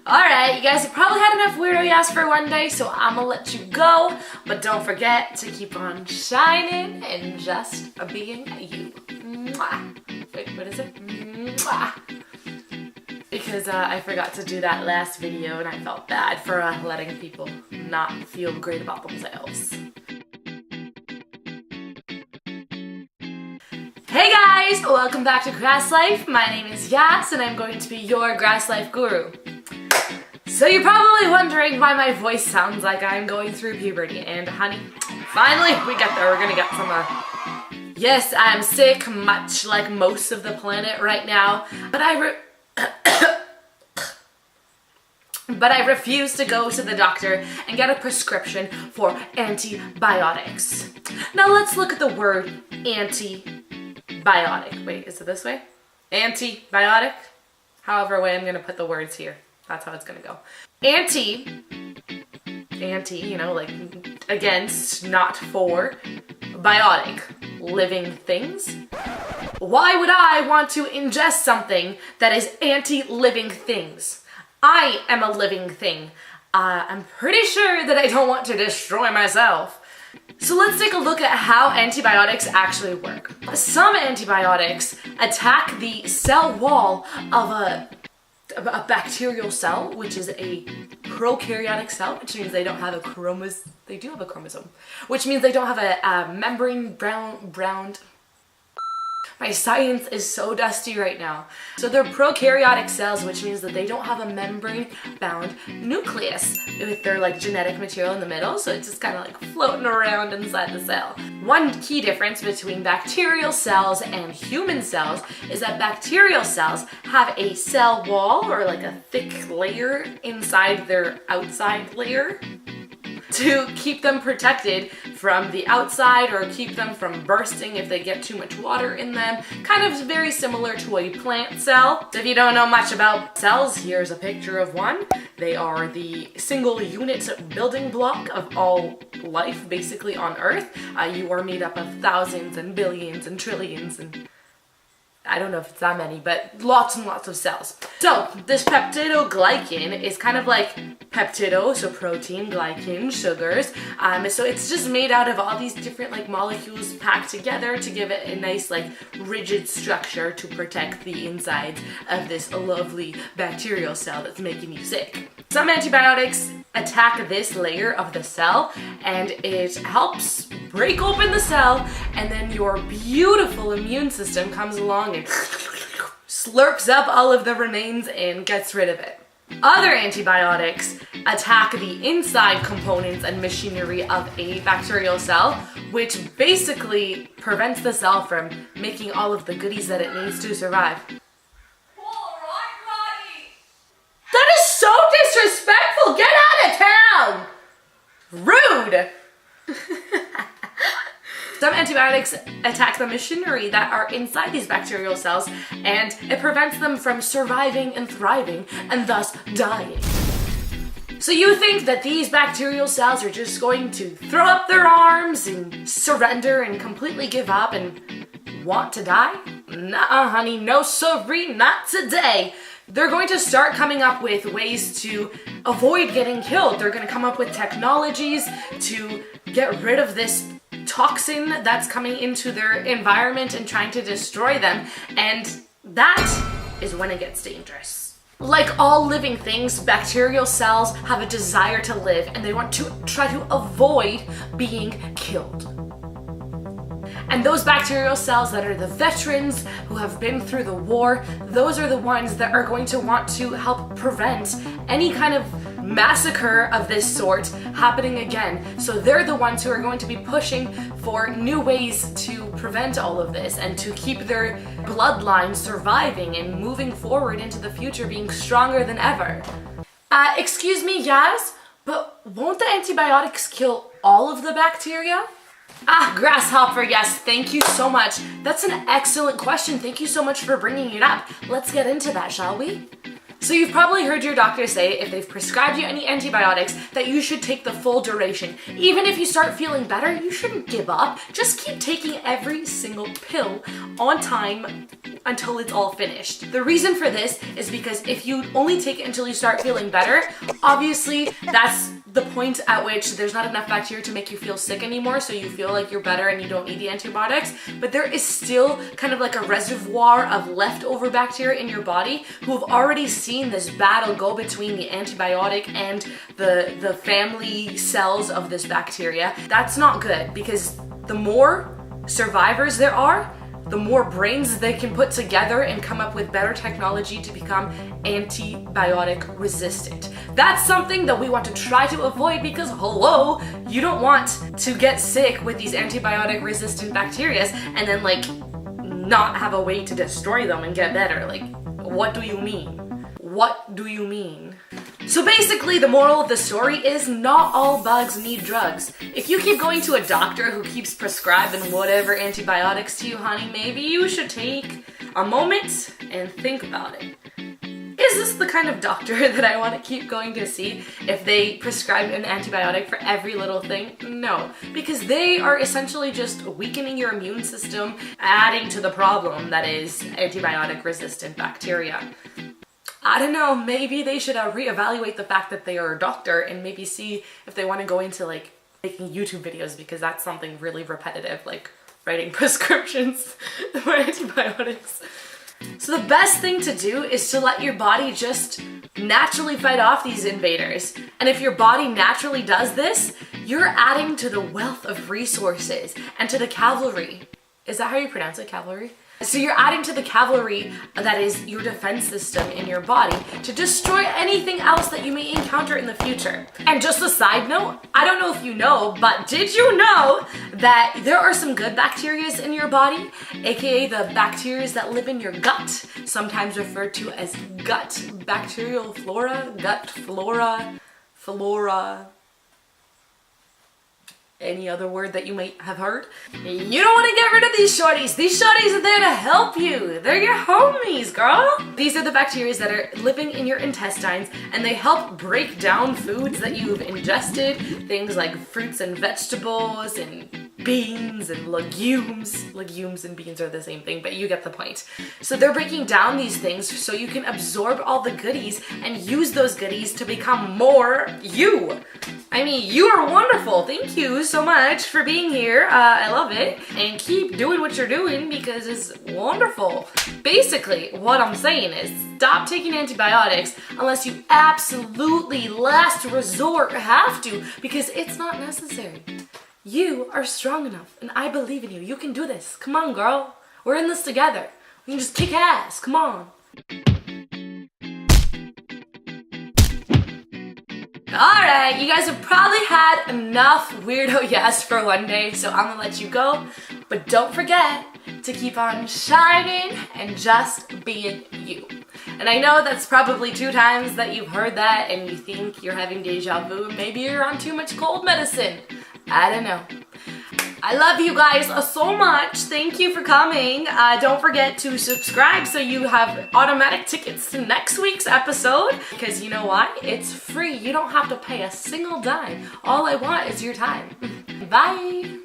Alright, you guys have probably had enough weirdo yas for one day, so I'm gonna let you go. But don't forget to keep on shining and just being you. Mwah. Wait, what is it? Mwah. Because I forgot to do that last video and I felt bad for letting people not feel great about themselves. Hey guys! Welcome back to Grass Life. My name is Yas and I'm going to be your Grass Life guru. So you're probably wondering why my voice sounds like I'm going through puberty, and honey, finally we got there. We're gonna get some yes, I'm sick, much like most of the planet right now, but I refuse to go to the doctor and get a prescription for antibiotics. Now let's look at the word antibiotic. Wait, is it this way? Antibiotic? However way I'm gonna put the words here. That's how it's gonna go. Anti, you know, like against, not for, biotic, living things. Why would I want to ingest something that is anti-living things? I am a living thing. I'm pretty sure that I don't want to destroy myself. So let's take a look at how antibiotics actually work. Some antibiotics attack the cell wall of a bacterial cell, which is a prokaryotic cell, which means they don't have a chromosome. They do have a chromosome, which means they don't have a membrane bound. My science is so dusty right now. So they're prokaryotic cells, which means that they don't have a membrane-bound nucleus with their like genetic material in the middle, so it's just kind of like floating around inside the cell. One key difference between bacterial cells and human cells is that bacterial cells have a cell wall, or like a thick layer inside their outside layer, to keep them protected from the outside or keep them from bursting if they get too much water in them. Kind of very similar to a plant cell. So if you don't know much about cells, here's a picture of one. They are the single unit building block of all life basically on Earth. You are made up of thousands and billions and trillions and I don't know if it's that many, but lots and lots of cells. So this peptidoglycan is kind of like peptido, so protein, glycan, sugars. So it's just made out of all these different like molecules packed together to give it a nice like rigid structure to protect the insides of this lovely bacterial cell that's making you sick. Some antibiotics attack this layer of the cell and it helps break open the cell, and then your beautiful immune system comes along and slurps up all of the remains and gets rid of it. Other antibiotics attack the inside components and machinery of a bacterial cell, which basically prevents the cell from making all of the goodies that it needs to survive. That is so disrespectful! Get out of town! Rude! Some antibiotics attack the machinery that are inside these bacterial cells, and it prevents them from surviving and thriving, and thus dying. So you think that these bacterial cells are just going to throw up their arms and surrender and completely give up and want to die? Nuh-uh, honey, no sorry, not today. They're going to start coming up with ways to avoid getting killed. They're going to come up with technologies to get rid of this toxin that's coming into their environment and trying to destroy them, and that is when it gets dangerous. Like all living things, bacterial cells have a desire to live and they want to try to avoid being killed. And those bacterial cells that are the veterans who have been through the war, those are the ones that are going to want to help prevent any kind of massacre of this sort happening again. So they're the ones who are going to be pushing for new ways to prevent all of this and to keep their bloodline surviving and moving forward into the future being stronger than ever. Excuse me, Yas, but won't the antibiotics kill all of the bacteria? Grasshopper, yes, thank you so much. That's an excellent question. Thank you so much for bringing it up. Let's get into that, shall we? So you've probably heard your doctor say if they've prescribed you any antibiotics that you should take the full duration. Even if you start feeling better, you shouldn't give up. Just keep taking every single pill on time until it's all finished. The reason for this is because if you only take it until you start feeling better, obviously that's the point at which there's not enough bacteria to make you feel sick anymore, so you feel like you're better and you don't need the antibiotics, but there is still kind of like a reservoir of leftover bacteria in your body who have already seen this battle go between the antibiotic and the family cells of this bacteria. That's not good, because the more survivors there are, the more brains they can put together and come up with better technology to become antibiotic resistant. That's something that we want to try to avoid, because hello, you don't want to get sick with these antibiotic resistant bacteria and then like not have a way to destroy them and get better. Like, what do you mean? What do you mean? So basically, the moral of the story is not all bugs need drugs. If you keep going to a doctor who keeps prescribing whatever antibiotics to you, honey, maybe you should take a moment and think about it. Is this the kind of doctor that I want to keep going to see if they prescribe an antibiotic for every little thing? No, because they are essentially just weakening your immune system, adding to the problem that is antibiotic-resistant bacteria. I don't know, maybe they should reevaluate the fact that they are a doctor and maybe see if they want to go into like making YouTube videos, because that's something really repetitive, like writing prescriptions for antibiotics. So the best thing to do is to let your body just naturally fight off these invaders. And if your body naturally does this, you're adding to the wealth of resources and to the cavalry. Is that how you pronounce it, cavalry? So you're adding to the cavalry that is your defense system in your body to destroy anything else that you may encounter in the future. And just a side note, I don't know if you know, but did you know that there are some good bacteria in your body, aka the bacteria that live in your gut, sometimes referred to as gut bacterial flora, gut flora, any other word that you might have heard. You don't want to get rid of these shorties. These shorties are there to help you. They're your homies, girl. These are the bacteria that are living in your intestines, and they help break down foods that you've ingested, things like fruits and vegetables and beans and legumes. Legumes and beans are the same thing, but you get the point. So they're breaking down these things so you can absorb all the goodies and use those goodies to become more you. I mean, you are wonderful. Thank you so much for being here. I love it. And keep doing what you're doing because it's wonderful. Basically, what I'm saying is stop taking antibiotics unless you absolutely last resort have to, because it's not necessary. You are strong enough, and I believe in you. You can do this. Come on, girl. We're in this together. We can just kick ass. Come on. Alright, you guys have probably had enough weirdo yes for one day, so I'm gonna let you go. But don't forget to keep on shining and just being you. And I know that's probably 2 times that you've heard that and you think you're having deja vu. Maybe you're on too much cold medicine. I don't know. I love you guys so much. Thank you for coming. Don't forget to subscribe so you have automatic tickets to next week's episode. Because you know what? It's free. You don't have to pay a single dime. All I want is your time. Bye.